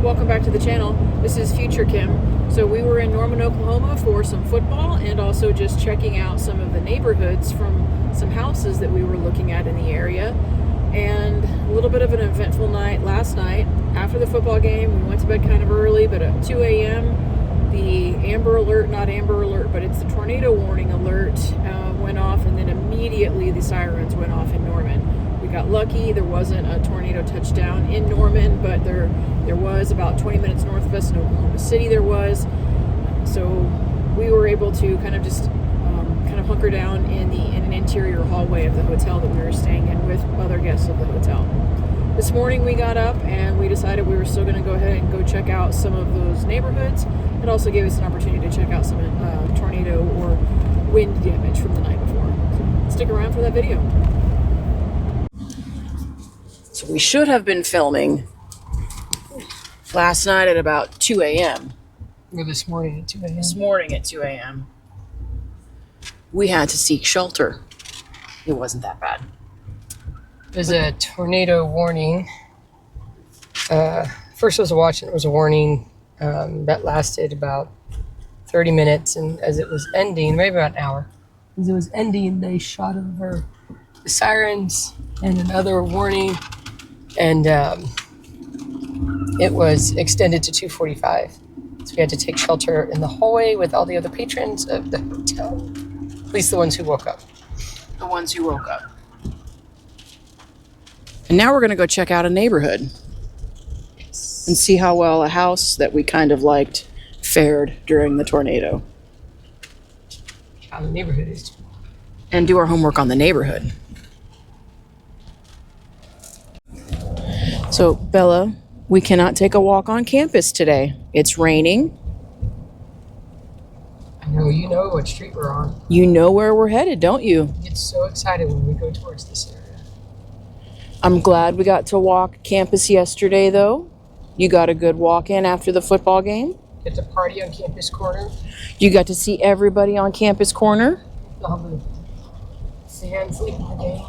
welcome back to the channel. This is Future Kim. So we were in Norman, Oklahoma for some football and also just checking out some of the neighborhoods from some houses that we were looking at in the area. And a little bit of an eventful night last night. After the football game, we went to bed kind of early, but at 2 a.m. the Amber Alert, not Amber Alert, but it's the tornado warning alert went off, and then immediately the sirens went off in Norman. We got lucky. There wasn't a tornado touchdown in Norman, but there was about 20 minutes north of us in Oklahoma City there was. So we were able to kind of just kind of hunker down in an interior hallway of the hotel that we were staying in with other guests of the hotel. This morning we got up and we decided we were still going to go ahead and go check out some of those neighborhoods. It also gave us an opportunity to check out some tornado or wind damage from the night before. So stick around for that video. So we should have been filming last night at about 2 a.m. Or this morning at 2 a.m. This morning at 2 a.m. We had to seek shelter. It wasn't that bad. There's a tornado warning. First I was a warning that lasted about 30 minutes, and as it was ending, maybe about an hour, as it was ending, they shot over the sirens and another warning, and it was extended to 2:45. So we had to take shelter in the hallway with all the other patrons of the hotel, at least the ones who woke up. The ones who woke up. And now we're going to go check out a neighborhood and see how well a house that we kind of liked fared during the tornado. How the neighborhood is. And do our homework on the neighborhood. So, Bella, we cannot take a walk on campus today. It's raining. I know, you know what street we're on. You know where we're headed, don't you? I get so excited when we go towards this area. I'm glad we got to walk campus yesterday, though. You got a good walk in after the football game. Get to party on Campus Corner. You got to see everybody on Campus Corner. Fans leaving the game.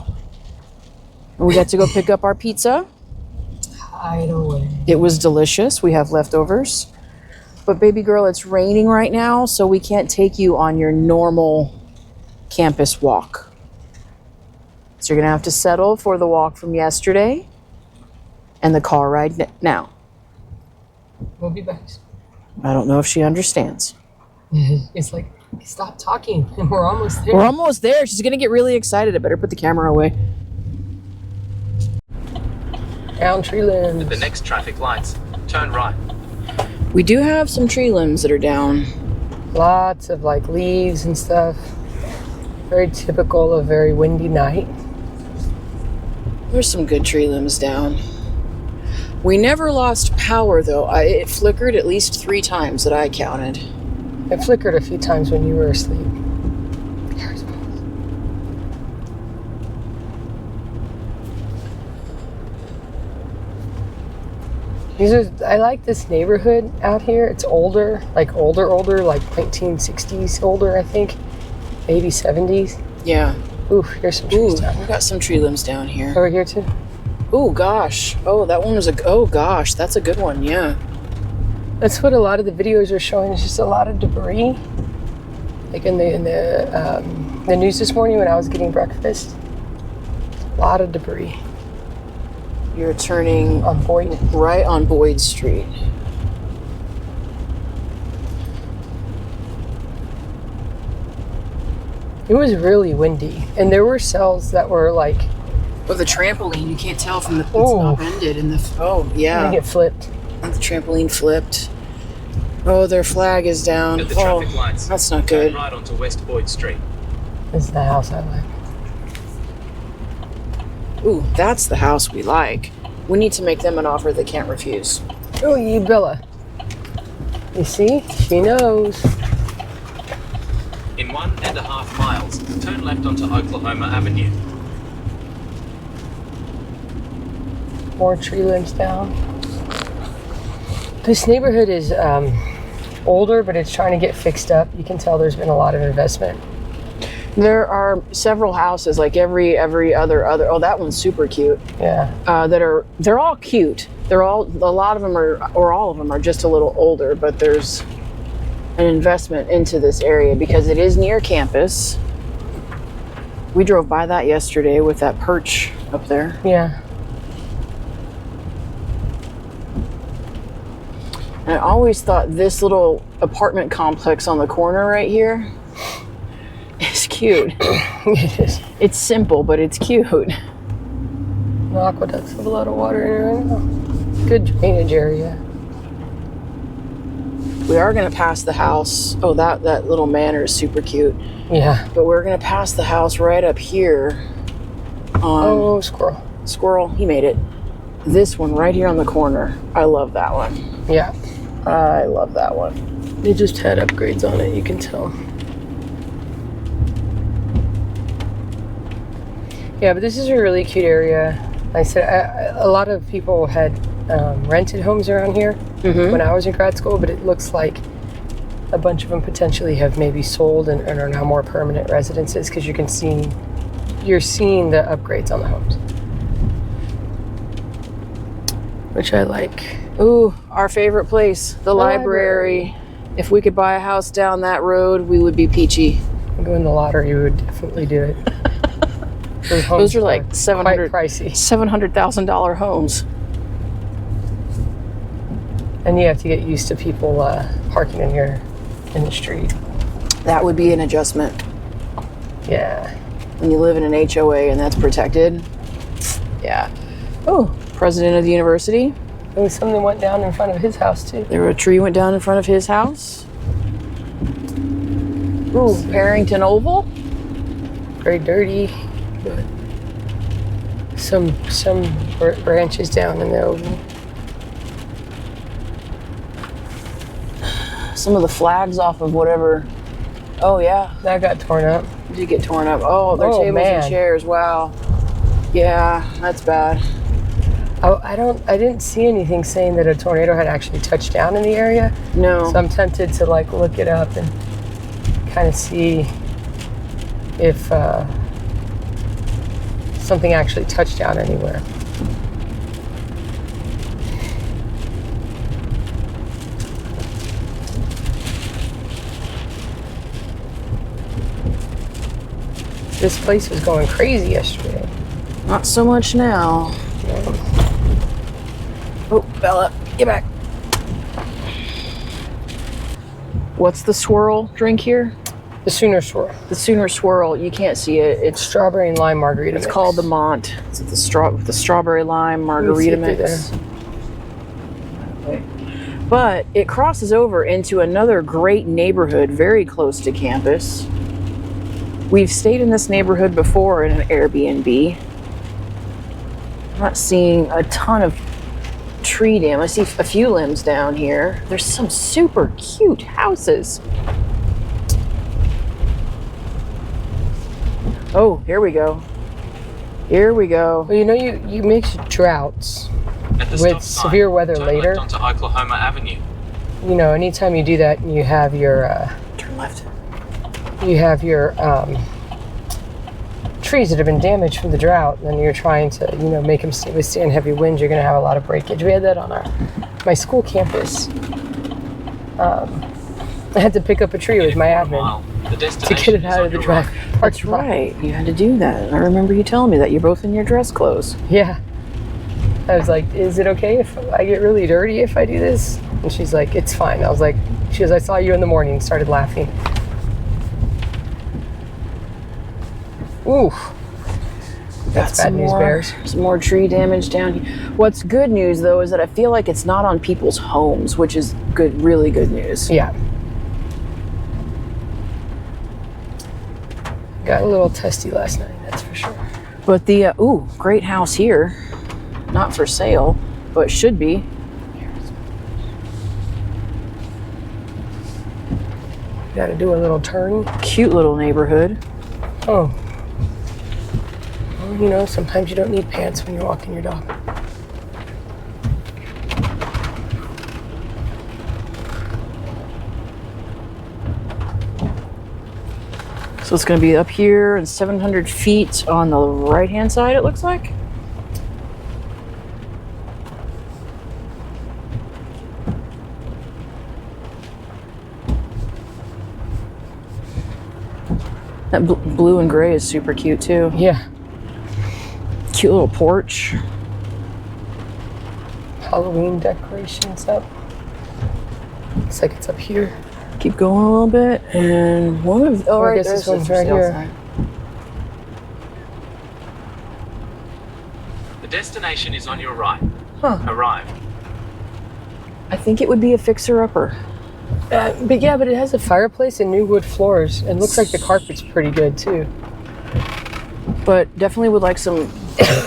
And we got to go pick up our pizza. Hide away. It was delicious. We have leftovers. But baby girl, it's raining right now, so we can't take you on your normal campus walk. So you're going to have to settle for the walk from yesterday and the car ride now. We'll be back. I don't know if she understands. It's like, stop talking. We're almost there. We're almost there. She's going to get really excited. I better put the camera away. Down tree limbs. At the next traffic lights, turn right. We do have some tree limbs that are down. Lots of like leaves and stuff. Very typical of a very windy night. There's some good tree limbs down. We never lost power, though. It flickered at least 3 times that I counted. It flickered a few times when you were asleep. I like this neighborhood out here. It's older, like 1960s older, I think. Maybe 70s. Yeah. Ooh, here's some trees down. We got some tree limbs down here. Over here too. Oh gosh. Oh, that one was oh gosh, that's a good one. Yeah. That's what a lot of the videos are showing. It's just a lot of debris. Like in the news this morning when I was getting breakfast, a lot of debris. You're turning on Boyd, right on Boyd Street. It was really windy, and there were cells that were like. Oh, the trampoline! You can't tell from the it's upended and the yeah. I think it flipped. And the trampoline flipped. Oh, their flag is down. At the traffic lights, that's not good. Turn right onto West Boyd Street. This is the house I like. Ooh, that's the house we like. We need to make them an offer they can't refuse. Oh, you Bella. You see? She knows. In 1.5 miles, turn left onto Oklahoma Avenue. More tree limbs down. This neighborhood is older, but it's trying to get fixed up. You can tell there's been a lot of investment. There are several houses, like every other. Oh, that one's super cute. Yeah. They're all cute. A lot of them are, or all of them are just a little older, but there's an investment into this area because it is near campus. We drove by that yesterday with that perch up there. Yeah. And I always thought this little apartment complex on the corner right here is cute. It is. It's simple, but it's cute. The aqueducts have a lot of water in it right now. Good drainage area. We are going to pass the house. Oh, that little manor is super cute. Yeah. But we're going to pass the house right up here on... Oh, squirrel. Squirrel, he made it. This one right here on the corner. I love that one. Yeah. I love that one. They just had upgrades on it, you can tell. Yeah, but this is a really cute area. Like I said, a lot of people had rented homes around here when I was in grad school, but it looks like a bunch of them potentially have maybe sold and are now more permanent residences because you're seeing the upgrades on the homes, which I like. Ooh, our favorite place, the library. If we could buy a house down that road, we would be peachy. If you win the lottery, we would definitely do it. Those are like pricey. $700,000 homes. And you have to get used to people parking in the street. That would be an adjustment. Yeah. When you live in an HOA and that's protected. Yeah. Oh, president of the university. There was something went down in front of his house too. A tree went down in front of his house. Ooh, Parrington Oval. Very dirty, but some branches down in the oval. Some of the flags off of whatever. Oh yeah, That got torn up. did get torn up. Oh, their tables man. and chairs. Wow. Yeah, that's bad. I didn't see anything saying that a tornado had actually touched down in the area. No. So I'm tempted to like look it up and kind of see if something actually touched down anywhere. This place was going crazy yesterday. Not so much now. Oh, Bella, get back. What's the swirl drink here? The Sooner Swirl. The Sooner Swirl. You can't see it. It's Strawberry and lime margarita It's mix. called the Mont. It's the strawberry lime margarita Let me mix. see But it crosses over into another great neighborhood very close to campus. We've stayed in this neighborhood before in an Airbnb. I'm not seeing a ton of tree damage. I see a few limbs down here. There's some super cute houses. Oh, here we go. Here we go. Well, you know, you mix droughts At the with stop sign, severe weather turn later. left onto Oklahoma Avenue. You know, anytime you do that and you have your Turn left. trees that have been damaged from the drought, and then you're trying to, you know, make them withstand heavy winds, you're going to have a lot of breakage. We had that on my school campus. I had to pick up a tree with my admin to get it out of the drive. That's right. You had to do that. I remember you telling me that. You're both in your dress clothes. Yeah. I was like, is it okay if I get really dirty if I do this? And she's like, it's fine. I was like, she goes, I saw you in the morning, started laughing. Ooh. That's bad news, bears. Some more tree damage down here. What's good news, though, is that I feel like it's not on people's homes, which is good, really good news. Yeah. Got a little testy last night, that's for sure. But the, great house here. Not for sale, but should be. Got to do a little turn. Cute little neighborhood. Oh. Well, you know, sometimes you don't need pants when you're walking your dog. So it's going to be up here and 700 feet on the right-hand side, it looks like. That blue and gray is super cute too. Yeah. Cute little porch. Halloween decorations up. Looks like it's up here. Keep going a little bit, and one of I guess this one's right here. The destination is on your right. Huh. Arrive. I think it would be a fixer-upper. But yeah, but it has a fireplace and new wood floors. And looks like the carpet's pretty good too. But definitely would like some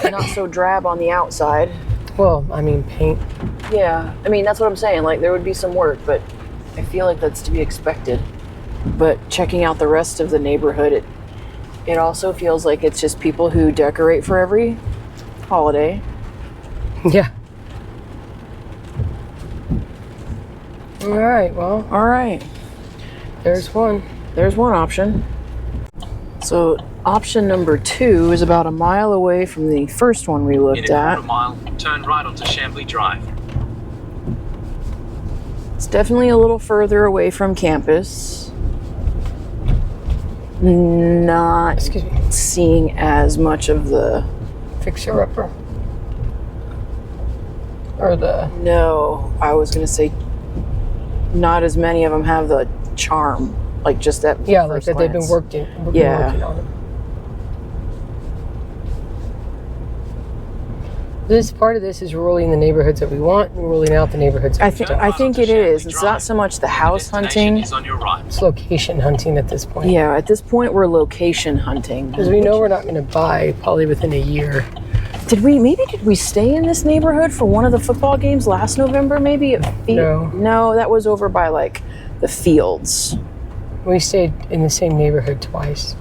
not so drab on the outside. Well, I mean, paint. Yeah, I mean, that's what I'm saying. Like, there would be some work, but I feel like that's to be expected. But checking out the rest of the neighborhood, it also feels like it's just people who decorate for every holiday. Yeah. All right, well. All right. There's one. There's one option. So option number 2 is about a mile away from the first one we In looked a at. quarter mile, turn right onto Chambly Drive. It's definitely a little further away from campus. Not Excuse me. seeing as much of the... Fixer-upper. Or the... No, I was going to say not as many of them have the charm. Like just that Yeah, like first that they've been glance. working on it. This part of this is ruling the neighborhoods that we want and ruling out the neighborhoods that we don't. I think it is. It's not so much the house Destination hunting. is on your right. It's location hunting at this point. Yeah, at this point we're location hunting. Because we know we're not going to buy probably within a year. Did we stay in this neighborhood for one of the football games last November? Maybe no, that was over by like the fields. We stayed in the same neighborhood twice.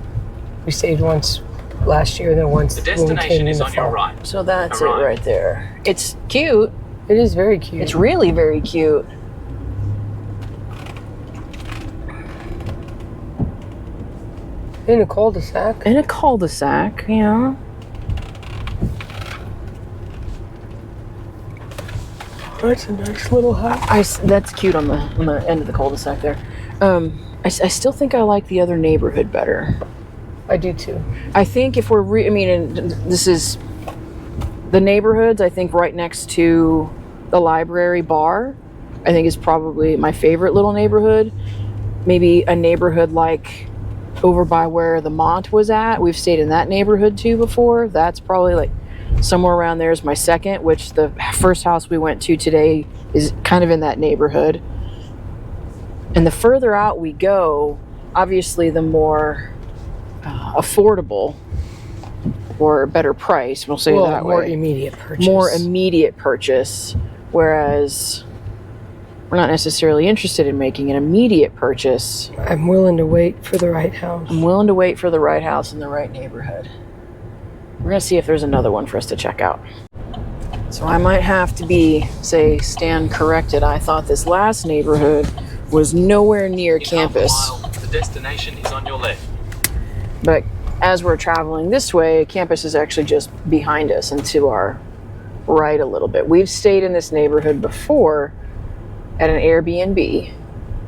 We stayed once last year, then once The when we came destination in is the on your fall. right. So that's it Alright. right there. It's cute. It is very cute. It's really very cute. in a cul-de-sac. In a cul-de-sac, yeah. That's a nice little house. That's cute on the end of the cul-de-sac there. I still think I like the other neighborhood better. I do too. I think if we're and this is the neighborhoods, I think right next to the library bar, I think is probably my favorite little neighborhood. Maybe a neighborhood like over by where the Mont was at. We've stayed in that neighborhood too before. That's probably like somewhere around there is my second, which the first house we went to today is kind of in that neighborhood. And the further out we go, obviously the more affordable or better price, we'll say that more way. immediate purchase. More immediate purchase, whereas we're not necessarily interested in making an immediate purchase. I'm willing to wait for the right house. I'm willing to wait for the right house in the right neighborhood. We're gonna see if there's another one for us to check out. So I might have to stand corrected. I thought this last neighborhood was nowhere near In campus. half a mile, the destination is on your left. But as we're traveling this way, campus is actually just behind us and to our right a little bit. We've stayed in this neighborhood before at an Airbnb,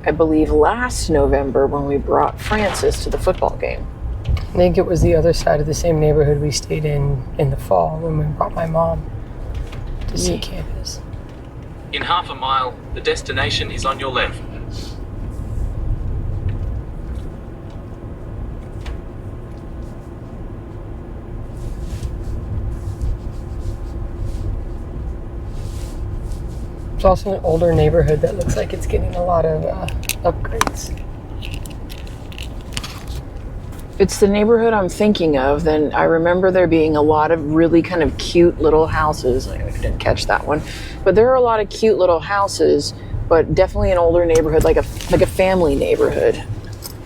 I believe last November when we brought Francis to the football game. I think it was the other side of the same neighborhood we stayed in the fall when we brought my mom to see campus. In half a mile, the destination is on your left. It's also an older neighborhood that looks like it's getting a lot of upgrades. It's the neighborhood I'm thinking of. Then I remember there being a lot of really kind of cute little houses. I didn't catch that one, but there are a lot of cute little houses, but definitely an older neighborhood, like a family neighborhood.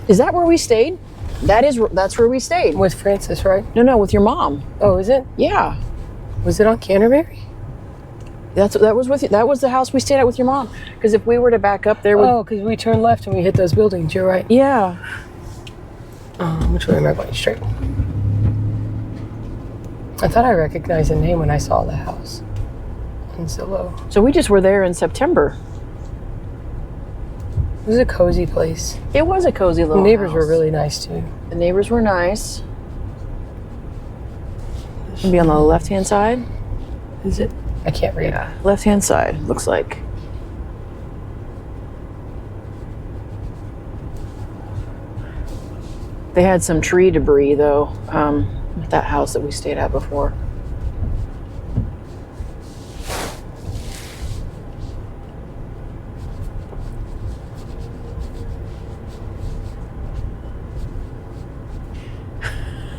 Is that where we stayed? That's where we stayed. With Francis, right? No, with your mom. Oh, is it? Yeah. Was it on Canterbury? That was with you. That was the house we stayed at with your mom. Because if we were to back up there, Oh, because we turned left and we hit those buildings. You're right. yeah. Which way am I going? Straight. I thought I recognized the name when I saw the house on Zillow. So we just were there in September. It was a cozy place. It was a cozy The little neighbors house. were really nice too. The neighbors were nice. Should be on the left-hand side. Is it? I can't read. Yeah, left-hand side, looks like. They had some tree debris, though, at that house that we stayed at before.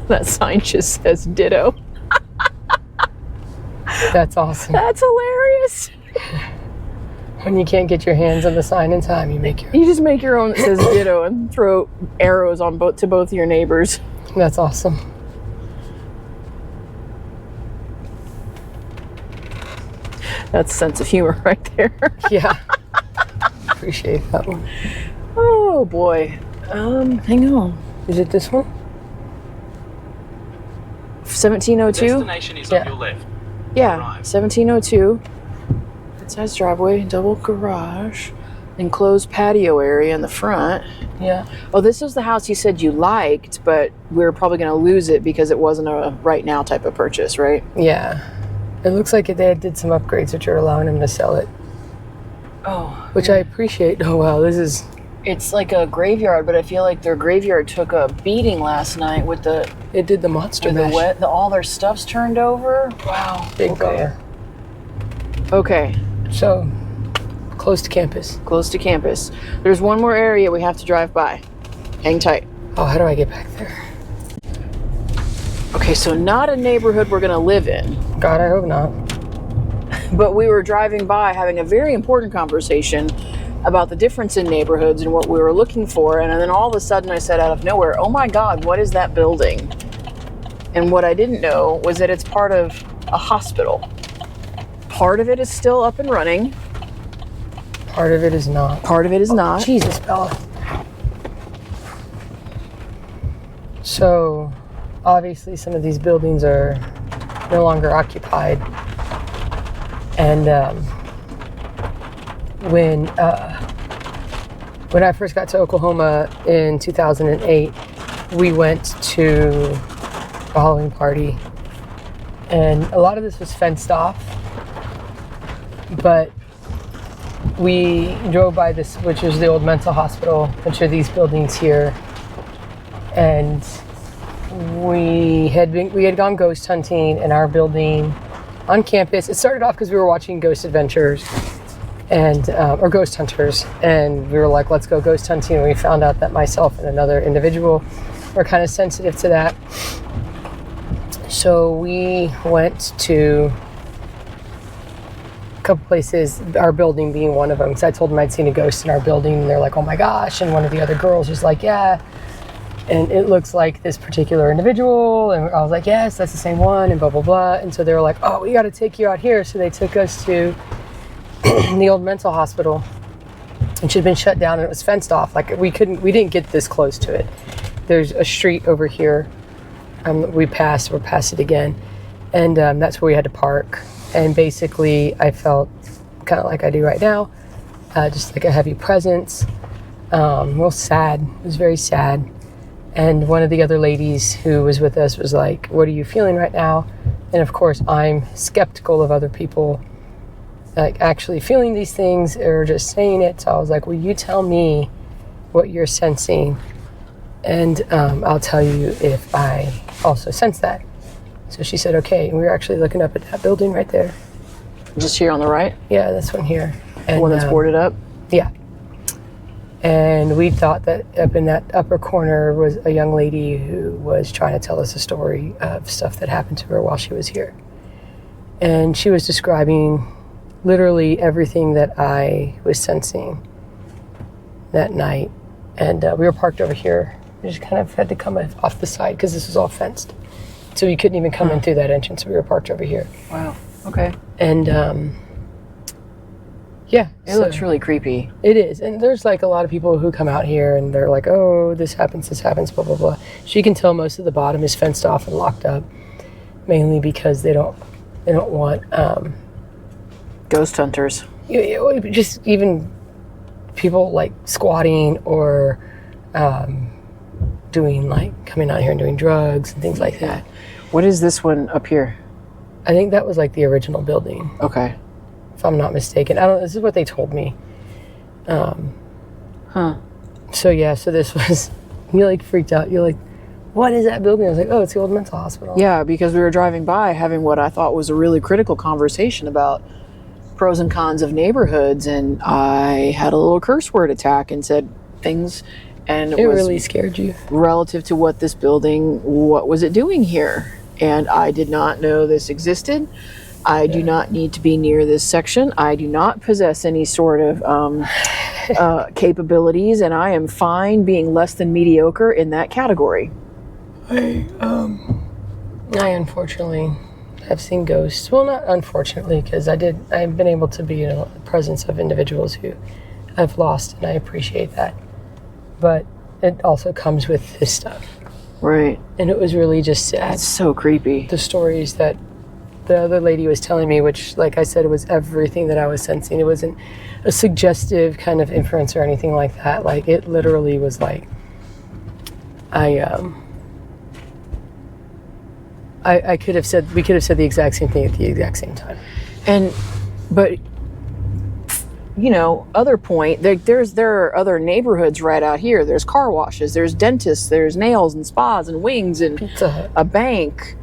That sign just says ditto. That's awesome. That's hilarious. When you can't get your hands on the sign in time, you make your. You just make your own that says ditto and throw arrows on both to both your neighbors. That's awesome. That's a sense of humor right there. Yeah. Appreciate that one. Oh boy. Hang on. Is it this one? 1702? Destination is Yeah. on your left. Yeah, Drive. 1702. Good sized driveway, double garage, enclosed patio area in the front. Yeah. Oh, this was the house you said you liked, but we were probably going to lose it because it wasn't a right now type of purchase, right? Yeah. It looks like they did some upgrades which are allowing them to sell it, Oh, which I appreciate. Oh wow, this is. it's like a graveyard, but I feel like their graveyard took a beating last night with the It did the monster with the mash. wet. All their stuff's turned over. Wow. Big Okay. bummer. Okay. So close to campus. Close to campus. There's one more area we have to drive by. Hang tight. Oh, how do I get back there? Okay, so not a neighborhood we're gonna live in, God, I hope not. but we were driving by having a very important conversation about the difference in neighborhoods and what we were looking for, and then all of a sudden I said out of nowhere, oh my God, what is that building? And what I didn't know was that it's part of a hospital. Part of it is still up and running. Part of it is not. Part of it is not. Jesus, Bella. So, obviously, some of these buildings are no longer occupied. And when I first got to Oklahoma in 2008, we went to a Halloween party, and a lot of this was fenced off. But we drove by this, which is the old mental hospital, which are these buildings here, and we had gone ghost hunting in our building on campus. It started off because we were watching Ghost Adventures and or Ghost Hunters, and we were like, let's go ghost hunting. And we found out that myself and another individual were kind of sensitive to that, so we went to couple places, our building being one of them, because I told them I'd seen a ghost in our building, and they're like, oh my gosh, and one of the other girls was like, yeah, and it looks like this particular individual, and I was like, yes, that's the same one, and blah blah blah. And so they were like, oh, we got to take you out here. So they took us to the old mental hospital, and she'd been shut down, and it was fenced off. Like we didn't get this close to it. There's a street over here, we're past it again, and that's where we had to park. And basically, I felt kind of like I do right now, just like a heavy presence, real sad. It was very sad. And one of the other ladies who was with us was like, what are you feeling right now? And of course, I'm skeptical of other people like actually feeling these things or just saying it. So I was like, will you tell me what you're sensing? And I'll tell you if I also sense that. So she said, okay. And we were actually looking up at that building right there. Just here on the right? Yeah, this one here. And, The one that's boarded up? Yeah. And we thought that up in that upper corner was a young lady who was trying to tell us a story of stuff that happened to her while she was here. And she was describing literally everything that I was sensing that night. And we were parked over here. We just kind of had to come off the side because this was all fenced. So we couldn't even come in through that entrance. So we were parked over here. Wow. Okay. And Yeah, It looks really creepy. It is, and there's like a lot of people who come out here and they're like, "Oh, this happens, blah blah blah." So you can tell most of the bottom is fenced off and locked up, mainly because they don't want Ghost hunters. just even people like squatting or doing like coming out here and doing drugs and things like that. What is this one up here? I think that was like the original building, Okay. if I'm not mistaken. I don't. This is what they told me. So yeah, so this was, you like freaked out. You're like, what is that building? I was like, oh, it's the old mental hospital. Yeah, because we were driving by having what I thought was a really critical conversation about pros and cons of neighborhoods, and I had a little curse word attack and said things, and It was really scared you. relative to what this building, what was it doing here? And I did not know this existed. I do not need to be near this section. I do not possess any sort of capabilities, and I am fine being less than mediocre in that category. I unfortunately have seen ghosts. Well, not unfortunately, because I've been able to be in the presence of individuals who I've lost, and I appreciate that. But it also comes with this stuff. Right. And it was really just sad. That's so creepy. The stories that the other lady was telling me, which, like I said, it was everything that I was sensing. It wasn't a suggestive kind of inference or anything like that. Like, it literally was like, we could have said the exact same thing at the exact same time. But you know, other point, there are other neighborhoods right out here. There's car washes, there's dentists, there's nails and spas and wings and Pizza Hut. a bank.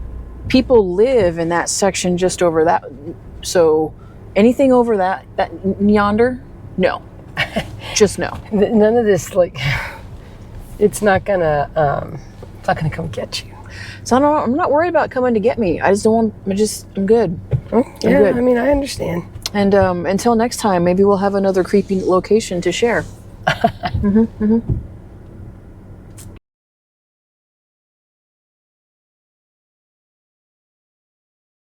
People live in that section just over that. So anything over that yonder, no, just no. None of this, like, it's not gonna come get you. So I'm not worried about coming to get me. I just don't want. I'm good. Yeah, good. I mean, I understand. And until next time, maybe we'll have another creepy location to share.